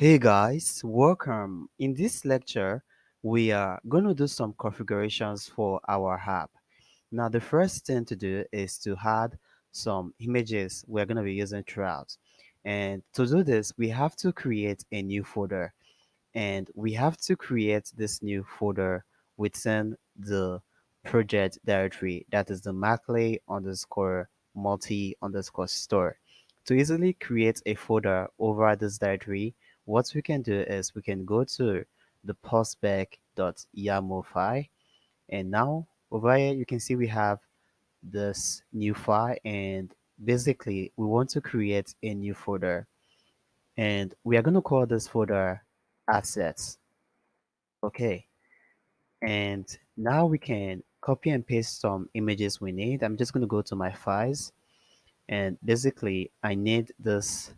Hey guys, welcome. In this lecture, we are going to do some configurations for our app. Now, the first thing to do is to add some images we're going to be using throughout. And to do this, we have to create a new folder. And we have to create this new folder within the project directory, that is the Maclay underscore multi underscore store. To easily create a folder over this directory, what we can do is we can go to the postback.yaml file, and now over here you can see we have this new file, and basically we want to create a new folder, and we are going to call this folder assets. Okay, and now we can copy and paste some images we need. I'm just going to go to my files, and basically I need this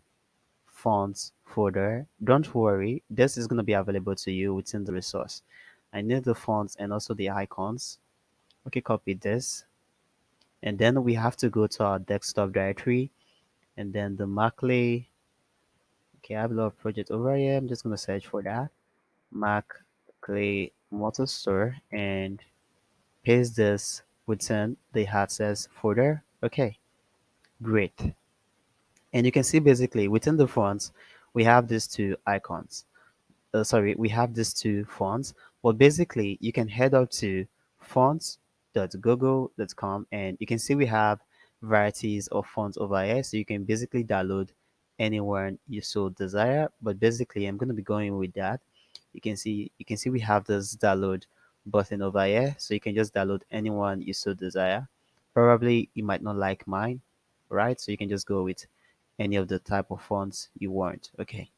fonts folder. Don't worry, this is going to be available to you within the resource. I need the fonts and also the icons. Okay, copy this, and then we have to go to our desktop directory, and then the Maclay. Okay, I have a lot of projects over here. I'm just going to search for that Maclay Motor Store and paste this within the access folder. Okay, great. And you can see basically within the fonts, we have these two icons. Sorry, we have these two fonts, but basically you can head up to fonts.google.com, and you can see we have varieties of fonts over here. So you can basically download anyone you so desire, but basically I'm going to be going with that. You can see we have this download button over here, so you can just download anyone you so desire. Probably you might not like mine, right? So you can just go with any of the type of fonts you want. Okay.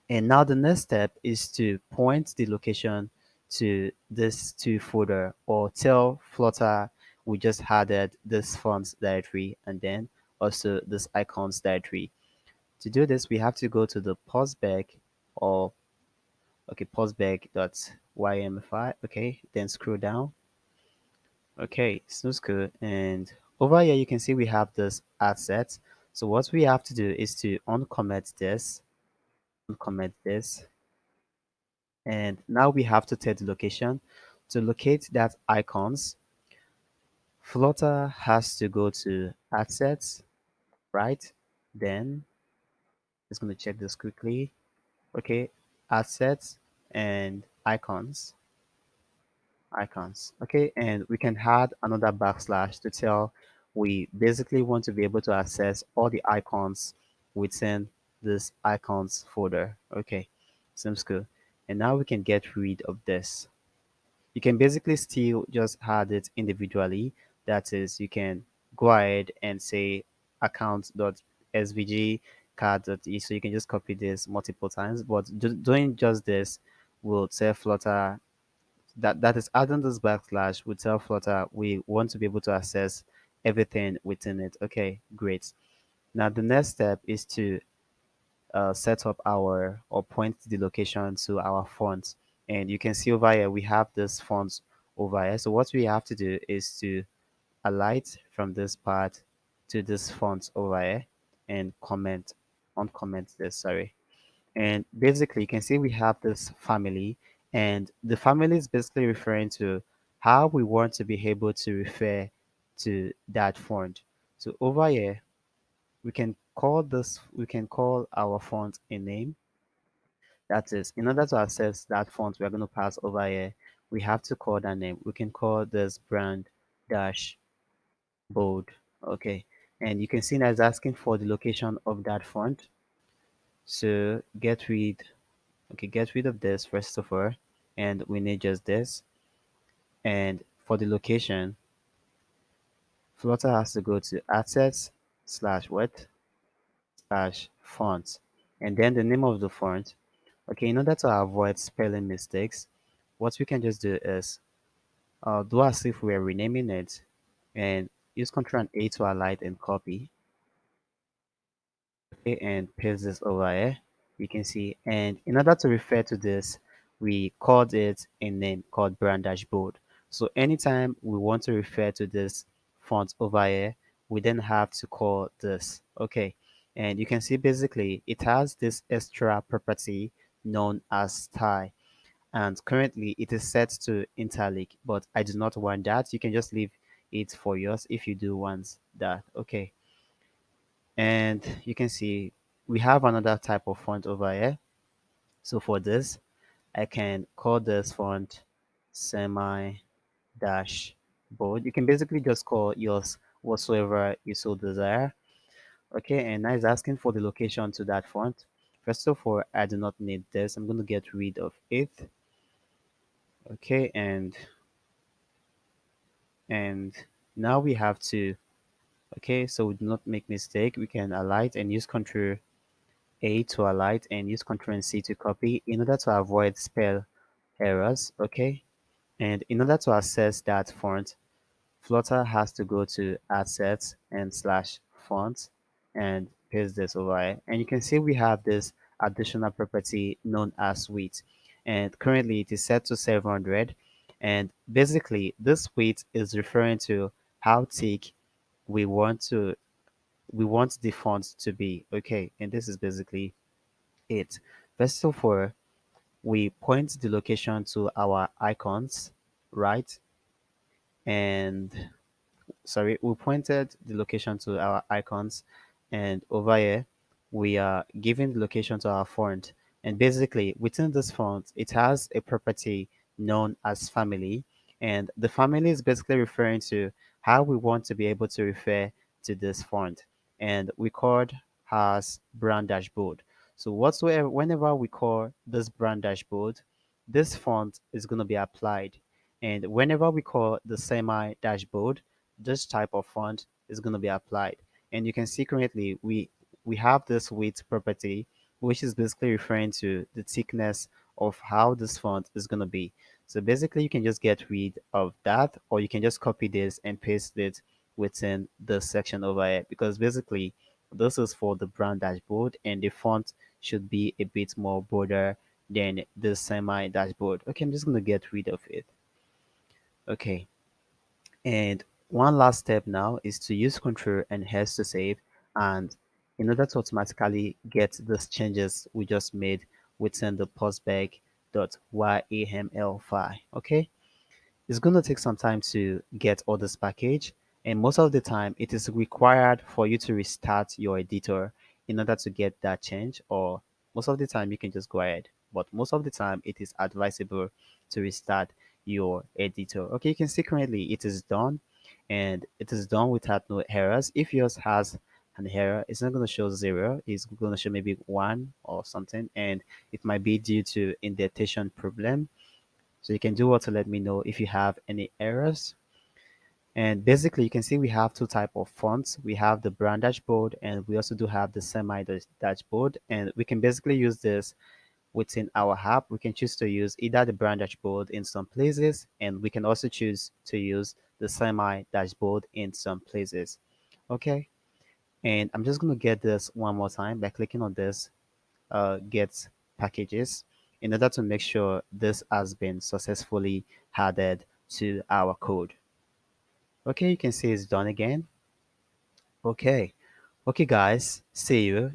And now the next step is to point the location to this to folder, or tell Flutter we just added this fonts directory and then also this icons directory. To do this, we have to go to the postback, or okay, postback.ymfi. Okay, then scroll down. Okay, sounds good. And over here you can see we have this asset. So what we have to do is to uncomment this, and now we have to tell the location. To locate that icons, Flutter has to go to assets, right? Then just going to check this quickly. Okay, assets and icons. Okay, and we can add another backslash to tell we basically want to be able to access all the icons within this icons folder. Okay, seems good. And now we can get rid of this. You can basically still just add it individually. That is, you can go ahead and say account.svg card.e. So you can just copy this multiple times, but doing just this will tell Flutter that is adding this backslash will tell Flutter we want to be able to access everything within it. Okay, great. Now the next step is to set up our, or point the location to our font. And you can see over here we have this font over here. So what we have to do is to alight from this part to this font over here and uncomment this, sorry. And basically you can see we have this family, and the family is basically referring to how we want to be able to refer to that font. So over here we can call our font a name. That is, in order to access that font we're going to pass over here, we have to call that name. We can call this brand dash bold. Okay, and you can see that it's asking for the location of that font. So get rid of this first of all, and we need just this. And for the location, Flutter has to go to assets slash what slash font, and then the name of the font. Okay, in order to avoid spelling mistakes, what we can just do is do as if we're renaming it, and use Ctrl and A to highlight and copy. Okay, and paste this over here. You can see, and in order to refer to this, we called it a name called brand dashboard. So anytime we want to refer to this font over here, we then have to call this. Okay, And you can see basically it has this extra property known as style, and currently it is set to italic, but I do not want that. You can just leave it for yours if you do want that. Okay. And you can see we have another type of font over here. So for this, I can call this font semi dash bold. You can basically just call yours whatsoever you so desire. Okay, and now it's asking for the location to that font. First of all, I do not need this. I'm going to get rid of it. Okay, and now we have to, okay, so we do not make mistake. We can alight and use Control A to alight and use Control and C to copy in order to avoid spell errors. Okay, and in order to access that font, Flutter has to go to assets and slash font and paste this over here. And you can see we have this additional property known as width. And currently it is set to 700. And basically this width is referring to how thick we want to we want the font to be. Okay, and this is basically it. First of all, we point the location to our icons, right? And sorry, we pointed the location to our icons, and over here we are giving the location to our font. And basically within this font it has a property known as family, and the family is basically referring to how we want to be able to refer to this font, and we called as brand dashboard. So whatsoever whenever we call this brand dashboard, this font is going to be applied, and whenever we call the semi dashboard, this type of font is going to be applied. And you can see currently we have this width property, which is basically referring to the thickness of how this font is going to be. So basically you can just get rid of that, or you can just copy this and paste it within the section over here, because basically this is for the brand dashboard and the font should be a bit more broader than the semi dashboard. Okay, I'm just going to get rid of it. Okay. And one last step now is to use Control and S to save, and in order to automatically get these changes we just made within the postbag.yaml file. Okay, it's going to take some time to get all this package, and most of the time it is required for you to restart your editor in order to get that change, or most of the time you can just go ahead, but most of the time it is advisable to restart your editor. Okay, you can see currently it is done, and it is done without no errors. If yours has an error, it's not going to show 0, it's going to show maybe 1 or something, and it might be due to indentation problem. So you can do what to let me know if you have any errors. And basically you can see we have two type of fonts. We have the brand dashboard and we also do have the semi dashboard, and we can basically use this within our app. We can choose to use either the brand dashboard in some places, and we can also choose to use the semi dashboard in some places. Okay, and I'm just going to get this one more time by clicking on this get packages in order to make sure this has been successfully added to our code. Okay, you can see it's done again. Okay, okay guys, see you